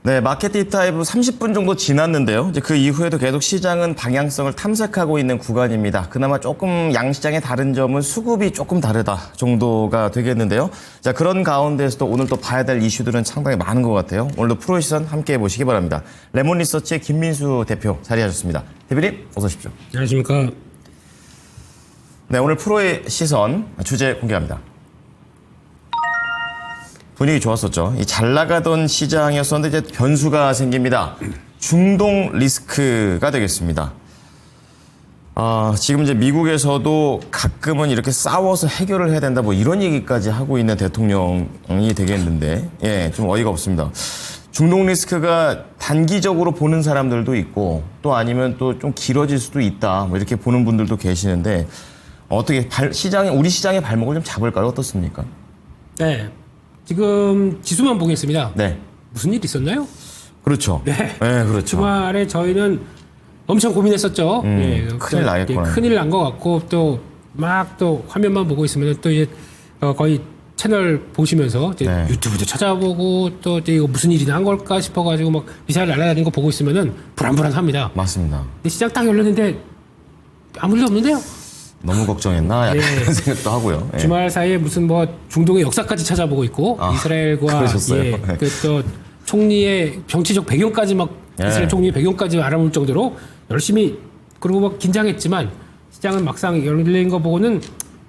네, 마켓 딥다이브 30분 정도 지났는데요. 이제 그 이후에도 계속 시장은 방향성을 탐색하고 있는 구간입니다. 그나마 조금 양시장의 다른 점은 수급이 조금 다르다 정도가 되겠는데요. 자, 그런 가운데서도 오늘 또 봐야 될 이슈들은 상당히 많은 것 같아요. 오늘도 프로의 시선 함께 해보시기 바랍니다. 레몬리서치의 김민수 대표 자리하셨습니다. 대표님, 어서 오십시오. 안녕하십니까. 네, 오늘 프로의 시선 주제 공개합니다. 분위기 좋았었죠. 잘 나가던 시장이었었는데 이제 변수가 생깁니다. 중동 리스크가 되겠습니다. 지금 이제 미국에서도 가끔은 이렇게 싸워서 해결을 해야 된다 뭐 이런 얘기까지 하고 있는 대통령이 되겠는데, 예, 좀 어이가 없습니다. 중동 리스크가 단기적으로 보는 사람들도 있고 또 아니면 또 좀 길어질 수도 있다 뭐 이렇게 보는 분들도 계시는데 어떻게 우리 시장의 발목을 좀 잡을까요? 어떻습니까? 네. 지금 지수만 보겠습니다. 네. 무슨 일 있었나요? 그렇죠. 네. 네, 그렇죠. 주말에 저희는 엄청 고민했었죠. 예, 큰일 나겠구나. 큰일 난 것 같고 또 화면만 보고 있으면 또 이제 거의 채널 보시면서 이제 네. 유튜브도 찾아보고 또 이거 무슨 일이 난 걸까 싶어가지고 막 미사일 날아다니는 거 보고 있으면은 불안불안합니다. 맞습니다. 근데 시장 딱 열렸는데 아무 일 없는데요. 너무 걱정했나? 약간 네. 그런 생각도 하고요. 예. 주말 사이에 무슨 뭐 중동의 역사까지 찾아보고 있고 이스라엘과 그러셨어요? 예, 네. 또 총리의 정치적 배경까지 막 예. 이스라엘 총리의 배경까지 알아볼 정도로 열심히 그리고 막 긴장했지만 시장은 막상 열린 거 보고는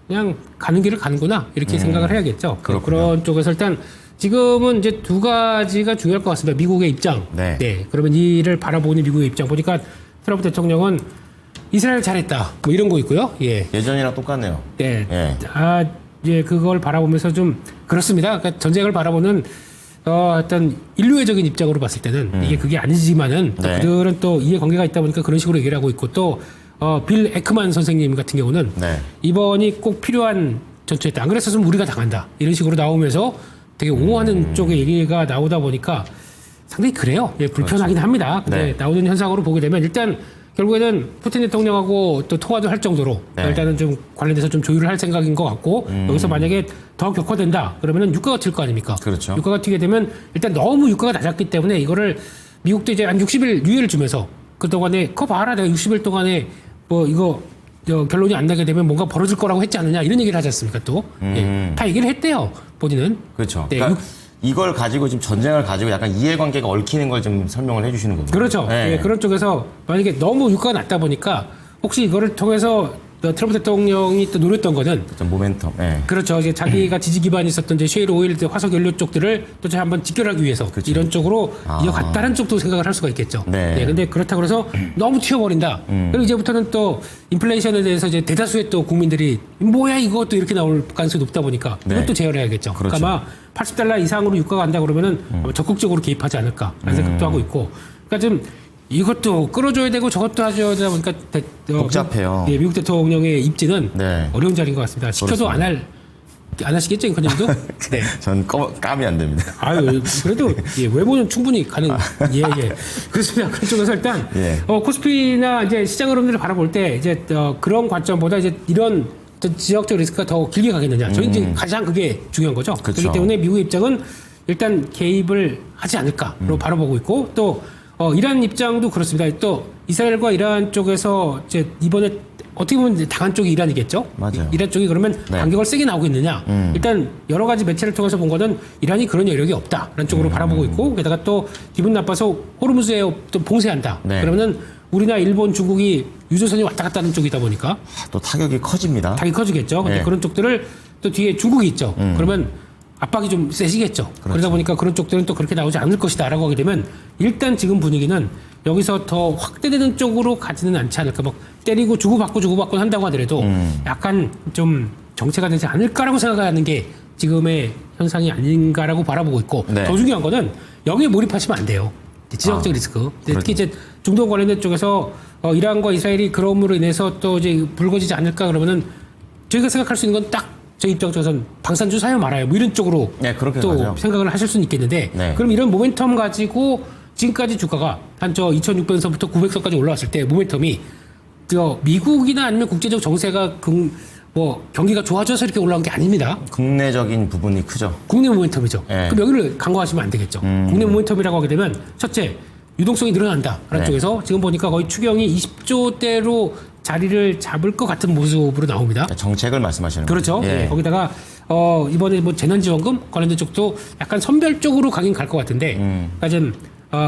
그냥 가는 길을 가는구나 이렇게 생각을 해야겠죠. 그렇군요. 그런 쪽에서 일단 지금은 이제 두 가지가 중요할 것 같습니다. 미국의 입장. 네. 그러면 이를 바라보는 미국의 입장 보니까 트럼프 대통령은 이스라엘 잘했다 뭐 이런 거 있고요. 예. 예전이랑 똑같네요. 네. 예. 예, 그걸 바라보면서 좀 그렇습니다. 그러니까 전쟁을 바라보는 어떤 인류애적인 입장으로 봤을 때는 이게 그게 아니지만은 또 네. 그들은 또 이해관계가 있다 보니까 그런 식으로 얘기를 하고 있고 또 빌 에크만 선생님 같은 경우는 네. 이번이 꼭 필요한 전투였다. 안 그랬었으면 우리가 당한다. 이런 식으로 나오면서 되게 옹호하는 쪽의 얘기가 나오다 보니까 상당히 그래요. 예, 불편하긴 합니다. 근데 네. 나오는 현상으로 보게 되면 일단 결국에는 푸틴 대통령하고 또 통화도 할 정도로 네. 일단은 좀 관련돼서 좀 조율을 할 생각인 것 같고 여기서 만약에 더 격화된다 그러면은 유가가 튈 거 아닙니까? 그렇죠. 유가가 튀게 되면 일단 너무 유가가 낮았기 때문에 이거를 미국도 이제 한 60일 유예를 주면서 그동안에 그거 봐라 내가 60일 동안에 뭐 이거 결론이 안 나게 되면 뭔가 벌어질 거라고 했지 않느냐 이런 얘기를 하지 않습니까 또? 예, 다 얘기를 했대요 본인은. 그렇죠. 네, 그러니까 이걸 가지고 지금 전쟁을 가지고 약간 이해관계가 얽히는 걸 좀 설명을 해주시는 거죠. 그렇죠. 네. 예, 그런 쪽에서 만약에 너무 유가가 낮다 보니까 혹시 이거를 통해서 트럼프 대통령이 또 노렸던 거는 좀 모멘텀. 예. 그렇죠. 이제 자기가 지지 기반이 있었던 이제 셰일 오일, 화석 연료 쪽들을 또 한번 직결하기 위해서 그렇죠. 이런 쪽으로 이어갔다는 쪽도 생각을 할 수가 있겠죠. 네. 근데 그렇다고 해서 너무 튀어버린다. 그리고 이제부터는 또 인플레이션에 대해서 이제 대다수의 또 국민들이 뭐야 이거 또 이렇게 나올 가능성이 높다 보니까 네. 이것도 제어해야겠죠. 그렇죠. 그러니까 아마 $80 이상으로 유가가 간다 그러면은 아마 적극적으로 개입하지 않을까라는 생각도 하고 있고. 그러니까 좀 이것도 끌어줘야 되고 저것도 하셔야 되다 보니까 복잡해요. 예, 미국 대통령의 입지는 네. 어려운 자리인 것 같습니다. 시켜도 안 하시겠죠, 앵커님도? 네. 전 감이 안 됩니다. 아유, 그래도 예, 외모는 충분히 가능. 예. 그렇습니다. 그쪽에서 일단 예. 코스피나 이제 시장 흐름들을 바라볼 때 이제 그런 관점보다 이제 이런 지역적 리스크가 더 길게 가겠느냐. 저희 이제 가장 그게 중요한 거죠. 그렇죠. 그렇기 때문에 미국의 입장은 일단 개입을 하지 않을까로 바라보고 있고 또 이란 입장도 그렇습니다. 또 이스라엘과 이란 쪽에서 이제 이번에 어떻게 보면 이제 당한 쪽이 이란이겠죠. 맞아요. 이란 쪽이 그러면 네. 반격을 세게 나오겠느냐. 일단 여러 가지 매체를 통해서 본 거는 이란이 그런 여력이 없다라는 쪽으로 바라보고 있고 게다가 또 기분 나빠서 호르무즈에 또 봉쇄한다. 네. 그러면은 우리나 일본, 중국이 유조선이 왔다 갔다 하는 쪽이다 보니까 또 타격이 커집니다. 당연히 커지겠죠. 근데 네. 그런 쪽들을 또 뒤에 중국이 있죠. 그러면 압박이 좀 세지겠죠. 그렇죠. 그러다 보니까 그런 쪽들은 또 그렇게 나오지 않을 것이다라고 하게 되면 일단 지금 분위기는 여기서 더 확대되는 쪽으로 가지는 않지 않을까. 막 때리고 주고받고 한다고 하더라도 약간 좀 정체가 되지 않을까라고 생각하는 게 지금의 현상이 아닌가라고 바라보고 있고 네. 더 중요한 거는 여기에 몰입하시면 안 돼요. 지역적 리스크. 특히 이제 중동 관련된 쪽에서 이란과 이스라엘이 그럼으로 인해서 또 이제 불거지지 않을까 그러면은 저희가 생각할 수 있는 건 딱 제 입장에서는 방산주 사요 말아요. 뭐 이런 쪽으로 네, 그렇게 또 가죠. 생각을 하실 수는 있겠는데 네. 그럼 이런 모멘텀 가지고 지금까지 주가가 한 2600선부터 900선까지 올라왔을 때 모멘텀이 미국이나 아니면 국제적 정세가 뭐 경기가 좋아져서 이렇게 올라온 게 아닙니다. 국내적인 부분이 크죠. 국내 모멘텀이죠. 네. 그럼 여기를 간과하시면 안 되겠죠. 국내 모멘텀이라고 하게 되면 첫째 유동성이 늘어난다. 라는 네. 쪽에서 지금 보니까 거의 추경이 20조대로 자리를 잡을 것 같은 모습으로 나옵니다. 정책을 말씀하시는 그렇죠. 거죠. 예, 거기다가 이번에 뭐 재난지원금 관련된 쪽도 약간 선별적으로 가긴 갈 것 같은데, 그러니까 좀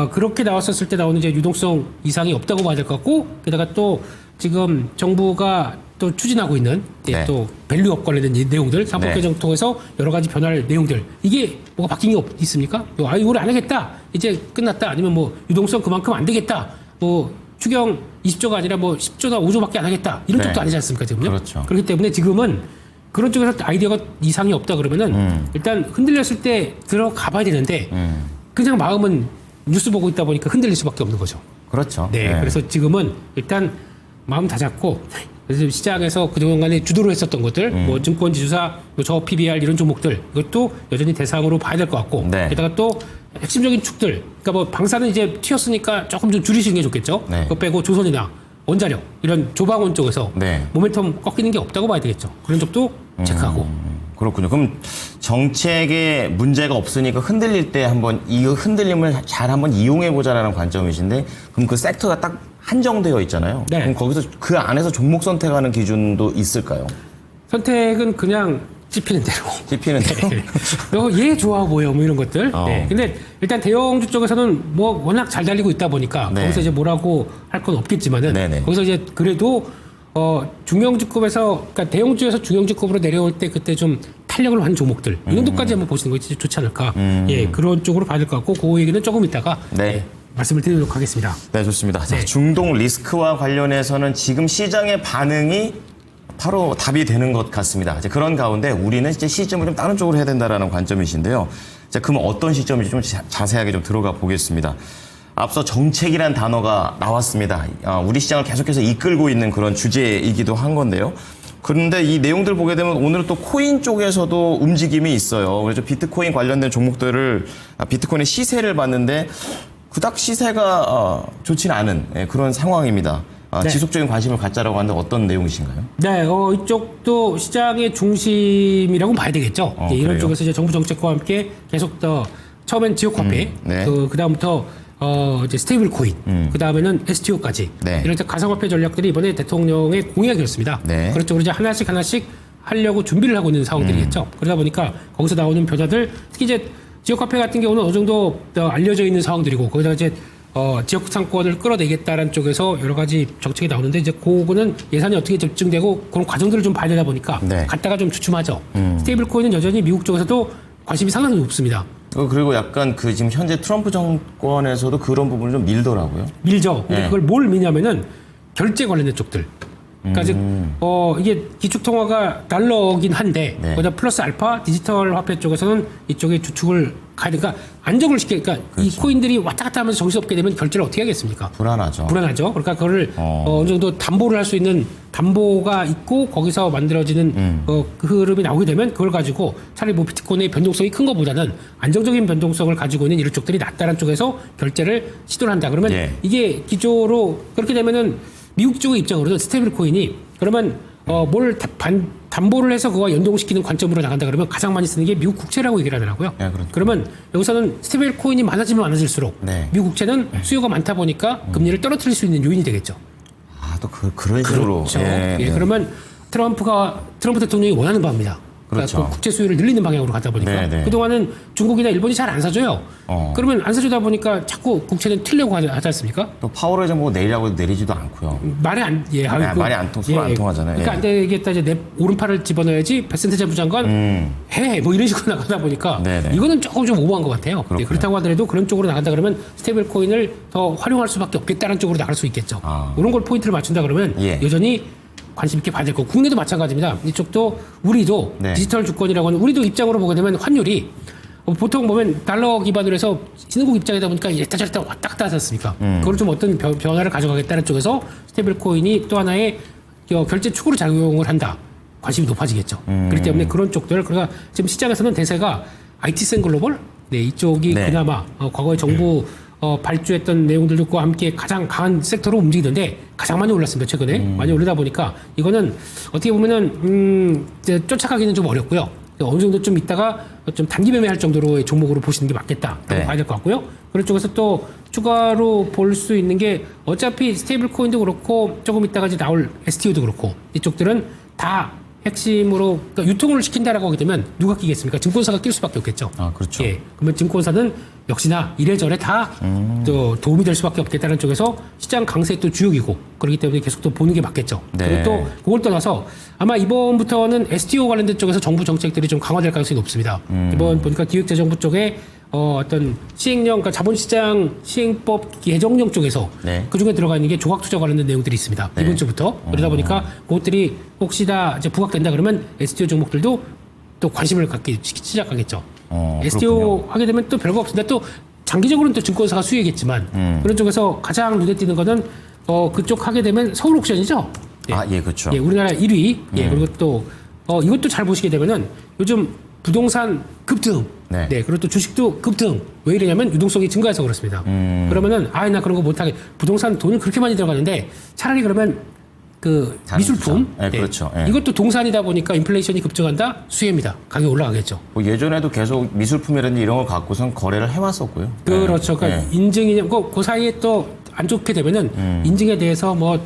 그렇게 나왔었을 때 나오는 이제 유동성 이상이 없다고 봐야 될 것 같고, 게다가 또 지금 정부가 또 추진하고 있는 네. 또 밸류업 관련된 이 내용들, 상법 네. 개정 통해서 여러 가지 변화할 내용들, 이게 뭐가 바뀐 게 있습니까? 이걸 안 하겠다, 이제 끝났다, 아니면 뭐 유동성 그만큼 안 되겠다, 뭐 추경 20조가 아니라 뭐 10조나 5조밖에 안 하겠다, 이런 네. 쪽도 아니지 않습니까 지금요? 그렇죠. 그렇기 때문에 지금은 그런 쪽에서 아이디어가 이상이 없다 그러면은 일단 흔들렸을 때 들어가 봐야 되는데 그냥 마음은 뉴스 보고 있다 보니까 흔들릴 수밖에 없는 거죠. 그렇죠. 네. 그래서 지금은 일단 마음 다잡고, 그래서 시장에서 그동안에 주도를 했었던 것들, 뭐 증권지주사, 뭐 저 PBR 이런 종목들, 이것도 여전히 대상으로 봐야 될 것 같고, 네. 게다가 또 핵심적인 축들, 그러니까 뭐 방사는 이제 튀었으니까 조금 좀 줄이시는 게 좋겠죠. 네. 그거 빼고 조선이나 원자력 이런 조방원 쪽에서 네. 모멘텀 꺾이는 게 없다고 봐야 되겠죠. 그런 쪽도 체크하고. 그렇군요. 그럼 정책에 문제가 없으니까 흔들릴 때 한번 이 흔들림을 잘 한번 이용해 보자라는 관점이신데, 그럼 그 섹터가 딱 한정되어 있잖아요. 네. 그럼 거기서 그 안에서 종목 선택하는 기준도 있을까요? 선택은 그냥 찝히는 대로. 찝히는 대로. 얘 좋아 보여, 뭐 이런 것들. 어. 네. 근데 일단 대형주 쪽에서는 뭐 워낙 잘 달리고 있다 보니까 네. 거기서 이제 뭐라고 할 건 없겠지만은 네네. 거기서 이제 그래도 중형주급에서, 그러니까 대형주에서 중형주급으로 내려올 때 그때 좀 탄력을 한 종목들 이 정도까지 한번 보시는 거 진짜 좋지 않을까. 예, 그런 쪽으로 봐야 될 것 같고, 그 얘기는 조금 이따가 네. 말씀을 드리도록 하겠습니다. 네, 좋습니다. 자, 네. 중동 리스크와 관련해서는 지금 시장의 반응이 바로 답이 되는 것 같습니다. 이제 그런 가운데 우리는 이제 시점을 좀 다른 쪽으로 해야 된다라는 관점이신데요. 자, 그럼 어떤 시점인지 좀 자세하게 좀 들어가 보겠습니다. 앞서 정책이란 단어가 나왔습니다. 우리 시장을 계속해서 이끌고 있는 그런 주제이기도 한 건데요. 그런데 이 내용들 보게 되면 오늘 또 코인 쪽에서도 움직임이 있어요. 그래서 비트코인 관련된 종목들을, 비트코인의 시세를 봤는데 그닥 시세가 좋지는 않은 그런 상황입니다. 네. 지속적인 관심을 갖자라고 하는데 어떤 내용이신가요? 네, 이쪽도 시장의 중심이라고 봐야 되겠죠. 예, 이런 그래요? 쪽에서 이제 정부 정책과 함께 계속 더 처음엔 지역 화폐, 네. 그다음부터 이제 스테이블 코인, 그다음에는 STO까지 네. 이런 가상화폐 전략들이 이번에 대통령의 공약이었습니다. 네. 그런 쪽으로 이제 하나씩 하려고 준비를 하고 있는 상황들이겠죠. 그러다 보니까 거기서 나오는 변화들, 특히 이제 지역 화폐 같은 경우는 어느 정도 알려져 있는 상황들이고, 거기다가 이제 지역 상권을 끌어내겠다라는 쪽에서 여러 가지 정책이 나오는데, 이제 그거는 예산이 어떻게 집중되고 그런 과정들을 좀 봐야 되다 보니까 네. 갔다가 좀 주춤하죠. 스테이블 코인은 여전히 미국 쪽에서도 관심이 상당히 높습니다. 그리고 약간 그 지금 현재 트럼프 정권에서도 그런 부분을 좀 밀더라고요. 밀죠. 근데 네. 그걸 뭘 미냐면은 결제 관련된 쪽들. 그러니까 즉 이게 기축통화가 달러긴 한데, 네. 거기다 플러스 알파 디지털 화폐 쪽에서는 이쪽에 주축을 가야 되니까 안정을 시키니까, 이 코인들이 왔다 갔다 하면서 정신없게 되면 결제를 어떻게 하겠습니까? 불안하죠. 불안하죠. 그러니까 그거를 어느 정도 담보를 할 수 있는 담보가 있고, 거기서 만들어지는 그 흐름이 나오게 되면 그걸 가지고 차라리 뭐 비트코인의 변동성이 큰 것보다는 안정적인 변동성을 가지고 있는 이런 쪽들이 낫다는 쪽에서 결제를 시도를 한다. 그러면 예. 이게 기조로 그렇게 되면은 미국 쪽의 입장으로는 스테이블 코인이 그러면 뭘 담보를 해서 그와 연동시키는 관점으로 나간다 그러면 가장 많이 쓰는 게 미국 국채라고 얘기를 하더라고요. 네, 그렇죠. 그러면 여기서는 스테이블 코인이 많아지면 많아질수록 네. 미국 국채는 수요가 많다 보니까 금리를 떨어뜨릴 수 있는 요인이 되겠죠. 또 그런 식으로. 그렇죠. 예, 그러면 트럼프 대통령이 원하는 바입니다. 그러니까 그렇죠. 그 국채 수요를 늘리는 방향으로 가다 보니까 네, 네. 그동안은 중국이나 일본이 잘 안 사줘요. 그러면 안 사주다 보니까 자꾸 국채는 튀려고 하지 않습니까? 또 파월의 정보가 내리라고 해도 내리지도 않고요. 말이 안, 예, 말이 안 서로 안 통하잖아요. 그러니까 예. 안 되겠다, 이제 내 오른팔을 집어넣어야지 베센트 재무장관 해, 뭐 이런 식으로 나가다 보니까 네네. 이거는 조금 좀 오버한 것 같아요. 그렇군요. 그렇다고 하더라도 그런 쪽으로 나간다 그러면 스테이블 코인을 더 활용할 수밖에 없겠다는 쪽으로 나갈 수 있겠죠. 그런 걸 포인트를 맞춘다 그러면 예. 여전히 관심 있게 봐야 될 거고, 국내도 마찬가지입니다. 이쪽도 우리도 네. 디지털 주권이라고 하는, 우리도 입장으로 보게 되면 환율이 보통 보면 달러 기반으로 해서 신흥국 입장이다 보니까 이랬다 저랬다 왔다 갔다 하지 않습니까? 그걸 좀 어떤 변화를 가져가겠다는 쪽에서 스테이블 코인이 또 하나의 결제 축으로 작용을 한다. 관심이 높아지겠죠. 그렇기 때문에 그런 쪽들, 그러니까 지금 시장에서는 대세가 IT센 글로벌, 네, 이쪽이 네. 그나마 과거에 정부 발주했던 내용들과 함께 가장 강한 섹터로 움직이는데 가장 많이 올랐습니다. 최근에 많이 오르다 보니까 이거는 어떻게 보면은 이제 쫓아가기는 좀 어렵고요. 어느 정도 좀 있다가 좀 단기 매매할 정도로의 종목으로 보시는 게 맞겠다. 네. 봐야 될 것 같고요. 그런 쪽에서 또 추가로 볼 수 있는 게 어차피 스테이블 코인도 그렇고 조금 있다가 이제 나올 STO도 그렇고 이쪽들은 다 핵심으로 그러니까 유통을 시킨다라고 하게 되면 누가 끼겠습니까? 증권사가 낄 수밖에 없겠죠. 아, 그렇죠. 예. 그러면 증권사는 역시나 이래저래 다 또 도움이 될 수밖에 없겠다는 쪽에서 시장 강세의 또 주역이고 그렇기 때문에 계속 또 보는 게 맞겠죠. 네. 그리고 또 그걸 떠나서 아마 이번부터는 STO 관련된 쪽에서 정부 정책들이 좀 강화될 가능성이 높습니다. 이번 보니까 기획재정부 쪽에 어떤 시행령, 그러니까 자본시장 시행법 개정령 쪽에서 네. 그 중에 들어가 있는 게 조각투자 관련된 내용들이 있습니다. 네. 이번 주부터. 그러다 보니까 그것들이 혹시 다 이제 부각된다 그러면 STO 종목들도 또 관심을 갖기 시작하겠죠. STO 그렇군요. 하게 되면 또 별거 없습니다. 또 장기적으로는 또 증권사가 수혜겠지만 그런 쪽에서 가장 눈에 띄는 거는 그쪽 하게 되면 서울 옥션이죠. 예. 아, 예, 그렇죠. 예, 우리나라 1위. 예, 그리고 또 이것도 잘 보시게 되면은 요즘 부동산 급등. 네. 네. 그리고 또 주식도 급등. 왜 이러냐면 유동성이 증가해서 그렇습니다. 그러면은 나 그런 거 못하게 부동산 돈이 그렇게 많이 들어가는데 차라리 그러면 그 다른 미술품. 투자. 네, 그렇죠. 예. 이것도 동산이다 보니까 인플레이션이 급증한다. 수혜입니다. 가격이 올라가겠죠. 뭐 예전에도 계속 미술품이라든지 이런 걸 갖고선 거래를 해왔었고요. 그렇죠. 그러니까 인증이 그 사이에 또 안 좋게 되면은 인증에 대해서 뭐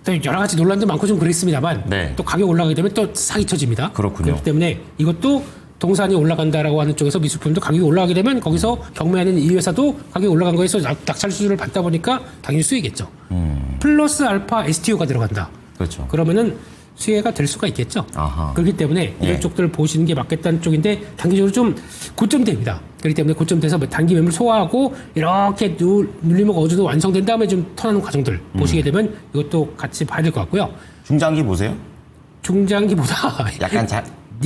또 여러 가지 논란도 많고 좀 그랬습니다만 네. 또 가격 올라가게 되면 또 사기 쳐집니다. 그렇군요. 그렇기 때문에 이것도 동산이 올라간다라고 하는 쪽에서 미술품도 가격이 올라가게 되면 거기서 경매하는 이 회사도 가격이 올라간 거에서 낙찰 수주를 받다 보니까 당연히 수익이겠죠. 플러스 알파 STO가 들어간다. 그렇죠. 그러면은 수혜가 될 수가 있겠죠. 아하. 그렇기 때문에 이런 예. 쪽들을 보시는 게 맞겠다는 쪽인데 단기적으로 좀 고점대입니다. 그렇기 때문에 고점돼서 뭐 단기 매물 소화하고 이렇게 눌림목 어느 정도 완성된 다음에 좀 턴하는 과정들 보시게 되면 이것도 같이 봐야 될 것 같고요. 중장기 보세요? 중장기보다 약간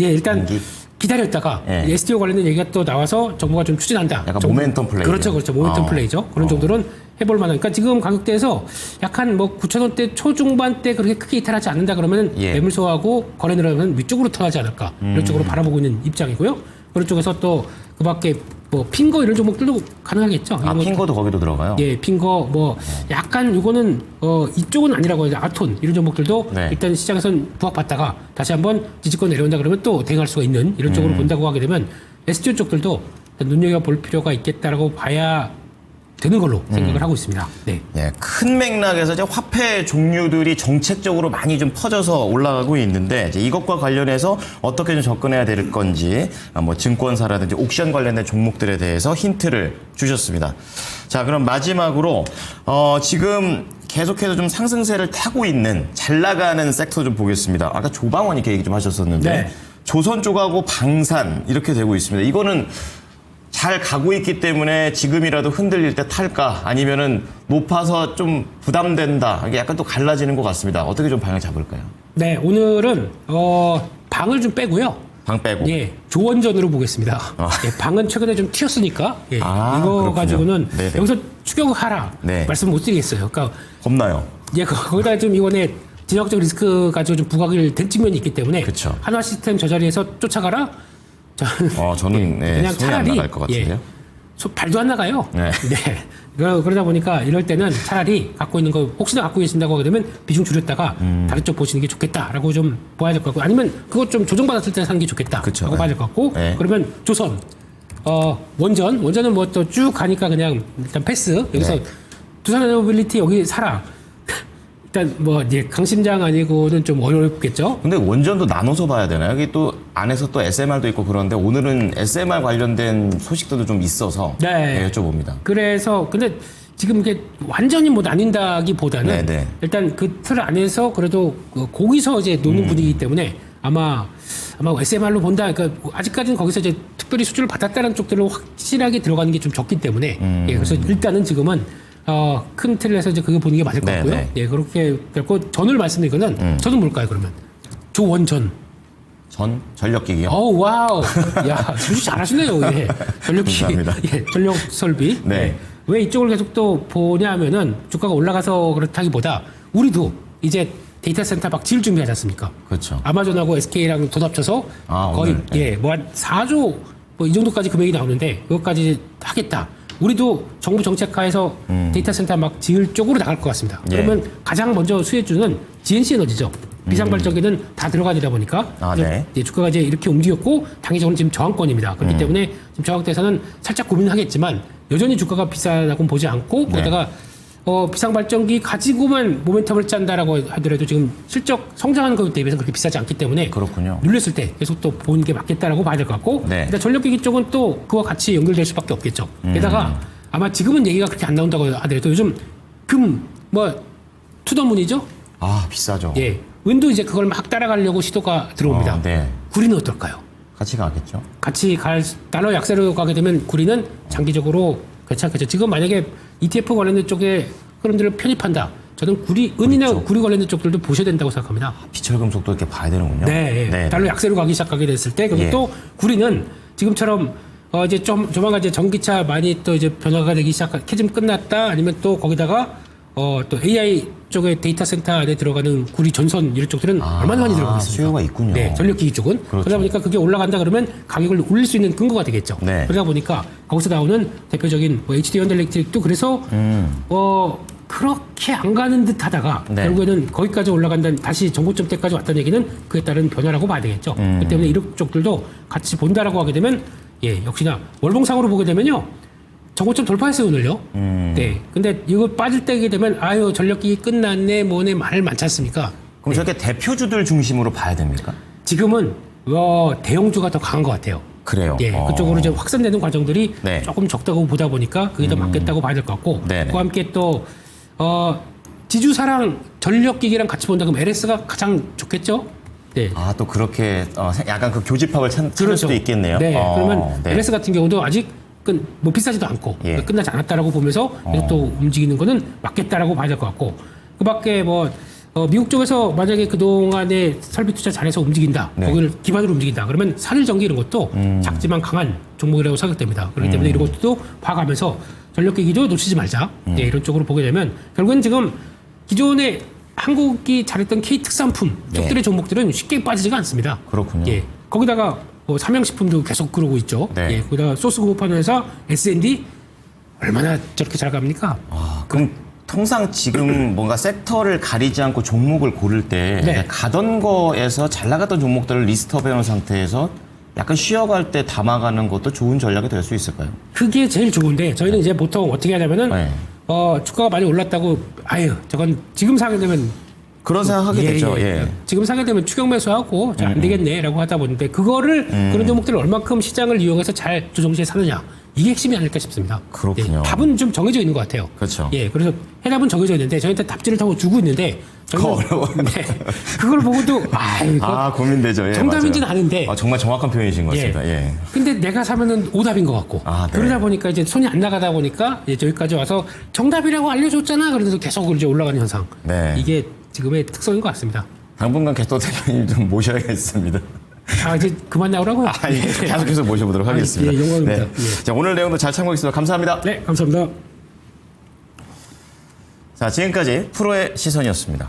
예, 일단 단기? 기다렸다가 예. STO 관련된 얘기가 또 나와서 정부가 좀 추진한다. 약간 모멘텀 플레이. 그렇죠, 그렇죠. 모멘텀 플레이죠. 그런 정도는 해볼 만한. 그러니까 지금 가격대에서 약간 뭐 9,000원대 초중반대 그렇게 크게 이탈하지 않는다 그러면 예. 매물 소화하고 거래 늘어나면 위쪽으로 턴하지 않을까. 이런 쪽으로 바라보고 있는 입장이고요. 그런 쪽에서 또 그밖에 뭐 핑거 이런 종목들도 가능하겠죠. 아, 이거 핑거도 거기도 들어가요? 예, 핑거 뭐 약간 이거는 이쪽은 아니라고 해요. 아톤 이런 종목들도 네. 일단 시장에선 부각받다가 다시 한번 지지권 내려온다 그러면 또 대응할 수가 있는 이런 쪽으로 본다고 하게 되면 STO 쪽들도 눈여겨볼 필요가 있겠다라고 봐야 되는 걸로 생각을 하고 있습니다. 네. 예, 큰 맥락에서 이제 화폐 종류들이 정책적으로 많이 좀 퍼져서 올라가고 있는데 이제 이것과 관련해서 어떻게 좀 접근해야 될 건지 뭐 증권사라든지 옥션 관련된 종목들에 대해서 힌트를 주셨습니다. 자, 그럼 마지막으로 지금 계속해서 좀 상승세를 타고 있는 잘 나가는 섹터 좀 보겠습니다. 아까 조방원 이렇게 얘기 좀 하셨었는데 네. 조선 쪽하고 방산 이렇게 되고 있습니다. 이거는 잘 가고 있기 때문에 지금이라도 흔들릴 때 탈까 아니면은 높아서 좀 부담된다 이게 약간 또 갈라지는 것 같습니다. 어떻게 좀 방향 잡을까요? 네, 오늘은 방을 좀 빼고요. 방 빼고. 예, 조원전으로 보겠습니다. 예, 방은 최근에 좀 튀었으니까 예, 이거 그렇군요. 가지고는 네네. 여기서 추격을 하라 네. 말씀 못 드리겠어요. 그러니까 겁나요. 예, 거기다 좀 이번에 진화적 리스크 가지고 좀 부각이 된 측면이 있기 때문에 그쵸. 한화 시스템 저 자리에서 쫓아가라. 저는 그냥 손이 안 차라리 나갈 것 같은데요. 발도 안 나가요. 네. 그러다 보니까 이럴 때는 차라리 갖고 있는 거 혹시나 갖고 계신다고 하게 되면 비중 줄였다가 다른 쪽 보시는 게 좋겠다라고 좀 봐야 될 것 같고 아니면 그거 좀 조정받았을 때 사는 게 좋겠다라고 그쵸. 봐야 될 것 같고 네. 그러면 조선 원전은 뭐 또 쭉 가니까 그냥 일단 패스 여기서 네. 두산에너빌리티 여기 사라. 일단 뭐 이제 강심장 아니고는 좀 어렵겠죠. 근데 원전도 나눠서 봐야 되나요? 여기 또 안에서 또 SMR도 있고 그런데 오늘은 SMR 관련된 소식들도 좀 있어서 네. 여쭤봅니다. 그래서 근데 지금 이게 완전히 뭐 나뉜다기보다는 네네. 일단 그 틀 안에서 그래도 거기서 이제 노는 분위기이기 때문에 아마 SMR로 본다. 그러니까 아직까지는 거기서 이제 특별히 수주를 받았다는 쪽들로 확실하게 들어가는 게 좀 적기 때문에 예, 그래서 일단은 지금은 큰 틀에서 이제 그게 보는 게 맞을 것 같고요. 네네. 예, 그렇게 됐고 전을 말씀드리거는 저는 뭘까요 그러면 조원전. 전력기기요. 와우. 야, 수주 잘하시네요. 예. 전력기. 감사합니다. 예, 전력 설비. 네. 예. 왜 이쪽을 계속 또 보냐면은 주가가 올라가서 그렇다기보다 우리도 이제 데이터 센터 막 지을 준비하지 않습니까? 그렇죠. 아마존하고 SK랑 돈 합쳐서 거의 오늘, 네. 뭐 한 4조 뭐 이 정도까지 금액이 나오는데 그것까지 하겠다. 우리도 정부 정책하에서 데이터 센터 막 지을 쪽으로 나갈 것 같습니다. 예. 그러면 가장 먼저 수혜주는 GNC 에너지죠. 비상발전기는 다 들어가야 되다 보니까 네. 이제 주가가 이제 이렇게 움직였고 당기적으로는 지금 저항권입니다. 그렇기 때문에 지금 저항대에서는 살짝 고민하겠지만 여전히 주가가 비싸다고 보지 않고 거기다가 비상발전기 가지고만 모멘텀을 짠다라고 하더라도 지금 실적 성장하는 것 대비해서 그렇게 비싸지 않기 때문에 그렇군요. 눌렸을 때 계속 또 보는 게 맞겠다라고 봐야 될 것 같고 네. 일단 전력기기 쪽은 또 그와 같이 연결될 수밖에 없겠죠. 게다가 아마 지금은 얘기가 그렇게 안 나온다고 하더라도 요즘 투더문이죠. 아, 비싸죠. 예, 은도 이제 그걸 막 따라가려고 시도가 들어옵니다. 네. 구리는 어떨까요? 같이 가겠죠. 같이 갈 달러 약세로 가게 되면 구리는 장기적으로 괜찮겠죠. 지금 만약에 ETF 관련된 쪽에 흐름들을 편입한다. 저는 은이나 그렇죠. 구리 관련된 쪽들도 보셔야 된다고 생각합니다. 비철금속도 이렇게 봐야 되는군요. 네, 네. 달러 약세로 가기 시작하게 됐을 때, 그리고 예. 또 구리는 지금처럼 이제 조만간 이제 전기차 많이 또 이제 변화가 되기 캐즘 끝났다, 아니면 또 거기다가 또 AI 쪽에 데이터 센터 안에 들어가는 구리 전선 이런 쪽들은 얼마나 많이 들어가고 있습니까? 수요가 있군요. 네, 전력기기 쪽은. 그렇죠. 그러다 보니까 그게 올라간다 그러면 가격을 올릴 수 있는 근거가 되겠죠. 네. 그러다 보니까 거기서 나오는 대표적인 HD 현대일렉트릭도 그래서 그렇게 안 가는 듯 하다가 네. 결국에는 거기까지 올라간다는 다시 정고점 때까지 왔다는 얘기는 그에 따른 변화라고 봐야 되겠죠. 그렇기 때문에 이런 쪽들도 같이 본다라고 하게 되면 역시나 월봉상으로 보게 되면요. 정고점 돌파했어요, 오늘요. 네. 근데 이거 빠질 때게 되면 전력기기 끝났네 뭐네 말 많지 않습니까? 그럼 저렇게 대표주들 중심으로 봐야 됩니까? 지금은 대형주가 더 강한 것 같아요. 그래요. 예, 그쪽으로 이제 확산되는 과정들이 네. 조금 적다고 보다 보니까 그게 더 맞겠다고 봐야 될 것 같고, 네네. 그와 함께 또 지주사랑 전력기기랑 같이 본다 그러면 LS가 가장 좋겠죠? 네. 아, 또 그렇게 약간 그 교집합을 찾을 수도 있겠네요. 네. 그러면 네. LS 같은 경우도 아직 뭐 비싸지도 않고 예. 끝나지 않았다라고 보면서 계속 또 움직이는 거는 맞겠다라고 봐야 될 것 같고, 그밖에 미국 쪽에서 만약에 그동안에 설비 투자 잘해서 움직인다, 네. 거기를 기반으로 움직인다 그러면 산일전기 이런 것도 작지만 강한 종목이라고 생각됩니다. 그렇기 때문에 이런 것도 봐가면서 전력기기도 놓치지 말자. 네, 이런 쪽으로 보게 되면 결국엔 지금 기존에 한국이 잘했던 K특산품 쪽들의 종목들은 쉽게 빠지지가 않습니다. 그렇군요. 예, 거기다가 삼양식품도 계속 그러고 있죠. 네. 예, 거기다가 소스 공급하는 회사 S&D 얼마나 저렇게 잘 갑니까? 그럼 통상 지금 뭔가 섹터를 가리지 않고 종목을 고를 때 네. 가던 거에서 잘 나갔던 종목들을 리스트업해 놓은 상태에서 약간 쉬어갈 때 담아가는 것도 좋은 전략이 될 수 있을까요? 그게 제일 좋은데 저희는 이제 보통 어떻게 하냐면은 네. 주가가 많이 올랐다고 저건 지금 사게 되면 그런 생각하게 되죠. 예. 지금 사게 되면 추격 매수하고 안 되겠네라고 하다 보는데 그거를 그런 종목들을 얼마큼 시장을 이용해서 잘 조정시에 사느냐, 이게 핵심이 아닐까 싶습니다. 그렇군요. 예, 답은 좀 정해져 있는 것 같아요. 그렇죠. 예, 그래서 해답은 정해져 있는데 저희한테 답지를 타고 주고 있는데 그거 어려워. 네, 그걸 보고도 고민되죠. 예, 정답인지는 맞아요. 아는데 정말 정확한 표현이신 것 같습니다. 예. 근데 내가 사면은 오답인 것 같고 네. 그러다 보니까 이제 손이 안 나가다 보니까 이제 저기까지 와서 정답이라고 알려줬잖아. 그래서 계속 이제 올라가는 현상. 네. 이게 지금의 특성인 것 같습니다. 당분간 개또 대표님 좀 모셔야겠습니다. 이제 그만 나오라고요. 계속해서 모셔보도록 하겠습니다. 예, 영광입니다. 네. 예. 자, 오늘 내용도 잘 참고했습니다. 감사합니다. 네, 감사합니다. 자, 지금까지 프로의 시선이었습니다.